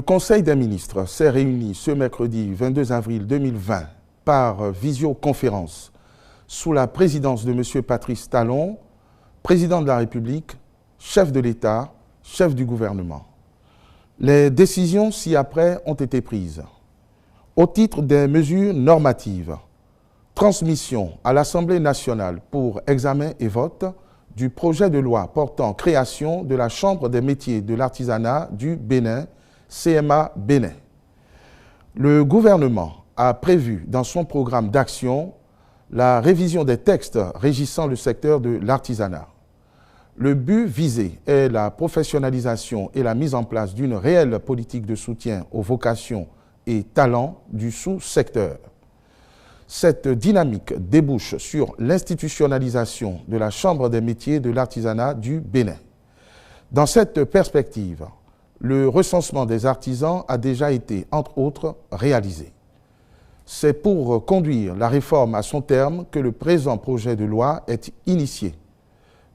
Conseil des ministres s'est réuni ce mercredi 22 avril 2020 par visioconférence sous la présidence de M. Patrice Talon, président de la République, chef de l'État, chef du gouvernement. Les décisions ci-après ont été prises. Au titre des mesures normatives, transmission à l'Assemblée nationale pour examen et vote du projet de loi portant création de la Chambre des métiers de l'artisanat du Bénin, CMA Bénin. Le gouvernement a prévu dans son programme d'action la révision des textes régissant le secteur de l'artisanat. Le but visé est la professionnalisation et la mise en place d'une réelle politique de soutien aux vocations et talents du sous-secteur. Cette dynamique débouche sur l'institutionnalisation de la Chambre des métiers de l'artisanat du Bénin. Dans cette perspective, le recensement des artisans a déjà été, entre autres, réalisé. C'est pour conduire la réforme à son terme que le présent projet de loi est initié.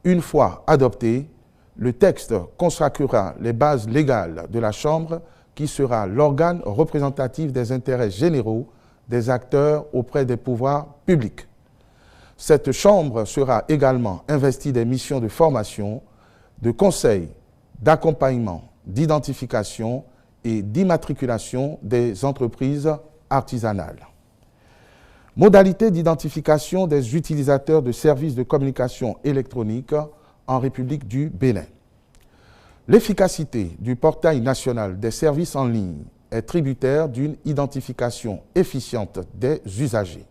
Une fois adopté, le texte consacrera les bases légales de la Chambre qui sera l'organe représentatif des intérêts généraux des acteurs auprès des pouvoirs publics. Cette Chambre sera également investie des missions de formation, de conseil, d'accompagnement, d'identification et d'immatriculation des entreprises artisanales. Modalité d'identification des utilisateurs de services de communication électronique en République du Bénin. L'efficacité du portail national des services en ligne est tributaire d'une identification efficiente des usagers.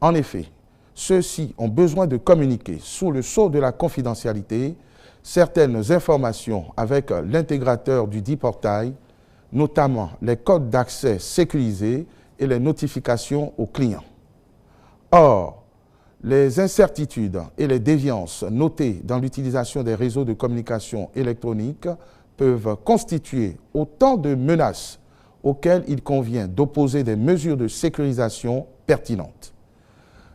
En effet, ceux-ci ont besoin de communiquer sous le sceau de la confidentialité certaines informations avec l'intégrateur du dit portail, notamment les codes d'accès sécurisés et les notifications aux clients. Or, les incertitudes et les déviances notées dans l'utilisation des réseaux de communication électronique peuvent constituer autant de menaces auxquelles il convient d'opposer des mesures de sécurisation pertinentes.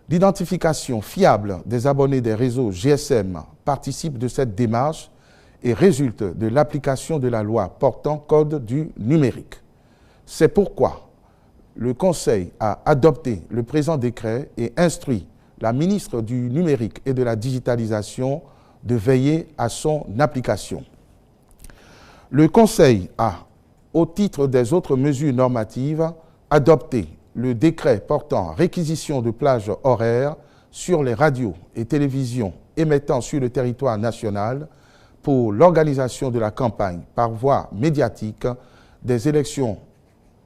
L'identification fiable des abonnés des réseaux GSM participe de cette démarche et résulte de l'application de la loi portant code du numérique. C'est pourquoi le Conseil a adopté le présent décret et instruit la ministre du Numérique et de la Digitalisation de veiller à son application. Le Conseil a, au titre des autres mesures normatives, adopté le décret portant réquisition de plages horaires sur les radios et télévisions émettant sur le territoire national pour l'organisation de la campagne par voie médiatique des élections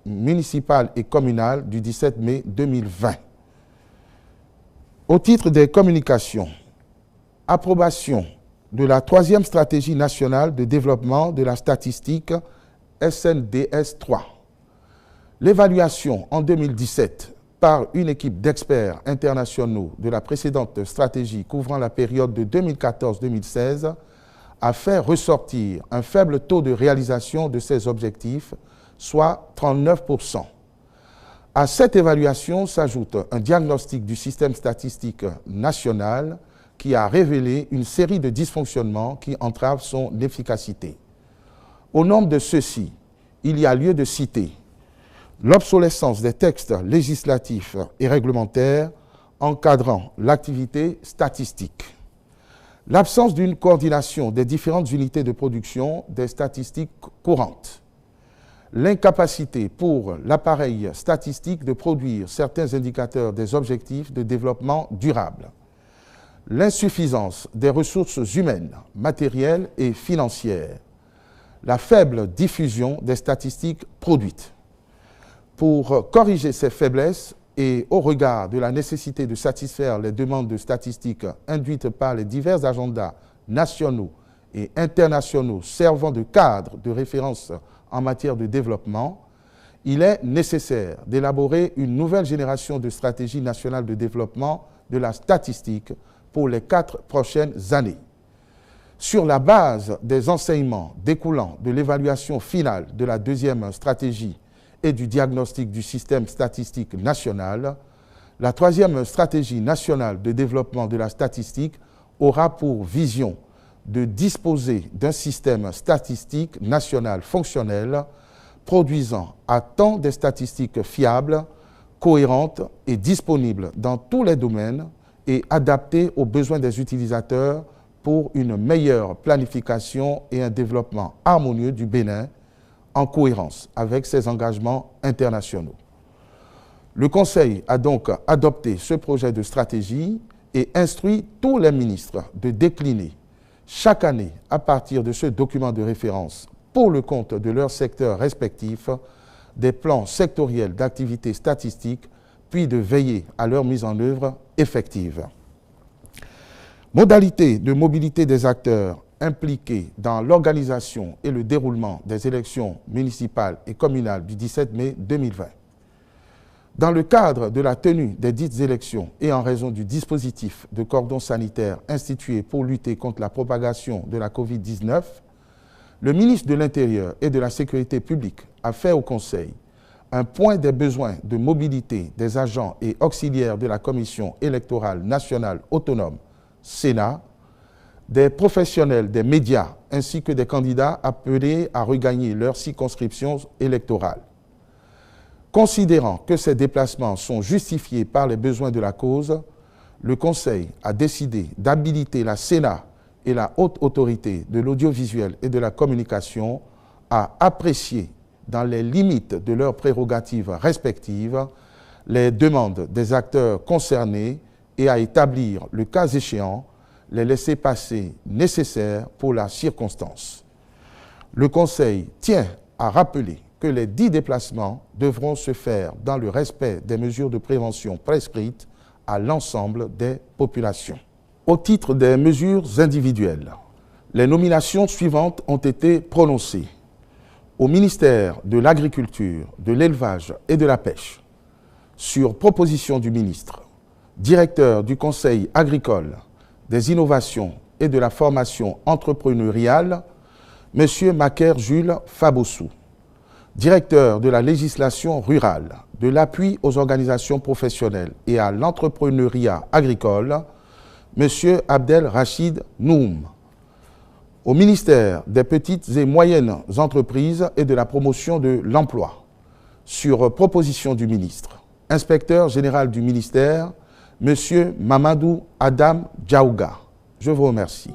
municipales et communales du 17 mai 2020. Au titre des communications, approbation de la 3e stratégie nationale de développement de la statistique SNDS 3. L'évaluation en 2017 par une équipe d'experts internationaux de la précédente stratégie couvrant la période de 2014-2016 a fait ressortir un faible taux de réalisation de ces objectifs, soit 39%. À cette évaluation s'ajoute un diagnostic du système statistique national qui a révélé une série de dysfonctionnements qui entravent son efficacité. Au nombre de ceux-ci, il y a lieu de citer l'obsolescence des textes législatifs et réglementaires encadrant l'activité statistique, l'absence d'une coordination des différentes unités de production des statistiques courantes, l'incapacité pour l'appareil statistique de produire certains indicateurs des objectifs de développement durable, l'insuffisance des ressources humaines, matérielles et financières, la faible diffusion des statistiques produites. Pour corriger ces faiblesses et au regard de la nécessité de satisfaire les demandes de statistiques induites par les divers agendas nationaux et internationaux servant de cadre de référence en matière de développement, il est nécessaire d'élaborer une nouvelle génération de stratégie nationale de développement de la statistique pour les 4 prochaines années. Sur la base des enseignements découlant de l'évaluation finale de la 2e stratégie et du diagnostic du système statistique national, la 3e stratégie nationale de développement de la statistique aura pour vision de disposer d'un système statistique national fonctionnel produisant à temps des statistiques fiables, cohérentes et disponibles dans tous les domaines et adaptées aux besoins des utilisateurs pour une meilleure planification et un développement harmonieux du Bénin en cohérence avec ses engagements internationaux. Le Conseil a donc adopté ce projet de stratégie et instruit tous les ministres de décliner chaque année, à partir de ce document de référence pour le compte de leurs secteurs respectifs, des plans sectoriels d'activités statistiques, puis de veiller à leur mise en œuvre effective. Modalités de mobilité des acteurs impliqués dans l'organisation et le déroulement des élections municipales et communales du 17 mai 2020. Dans le cadre de la tenue des dites élections et en raison du dispositif de cordon sanitaire institué pour lutter contre la propagation de la COVID-19, le ministre de l'Intérieur et de la Sécurité publique a fait au Conseil un point des besoins de mobilité des agents et auxiliaires de la Commission électorale nationale autonome, Sénat, des professionnels des médias ainsi que des candidats appelés à regagner leurs circonscriptions électorales. Considérant que ces déplacements sont justifiés par les besoins de la cause, le Conseil a décidé d'habiliter la Sénat et la Haute Autorité de l'audiovisuel et de la communication à apprécier, dans les limites de leurs prérogatives respectives, les demandes des acteurs concernés et à établir, le cas échéant, les laissez-passer nécessaires pour la circonstance. Le Conseil tient à rappeler que les 10 déplacements devront se faire dans le respect des mesures de prévention prescrites à l'ensemble des populations. Au titre des mesures individuelles, les nominations suivantes ont été prononcées. Au ministère de l'Agriculture, de l'Élevage et de la Pêche, sur proposition du ministre, directeur du Conseil agricole, des innovations et de la formation entrepreneuriale, M. Macaire Jules Fabossou. Directeur de la législation rurale, de l'appui aux organisations professionnelles et à l'entrepreneuriat agricole, M. Abdel Rachid Noum. Au ministère des petites et moyennes entreprises et de la promotion de l'emploi, sur proposition du ministre, inspecteur général du ministère, M. Mamadou Adam Djaouga. Je vous remercie.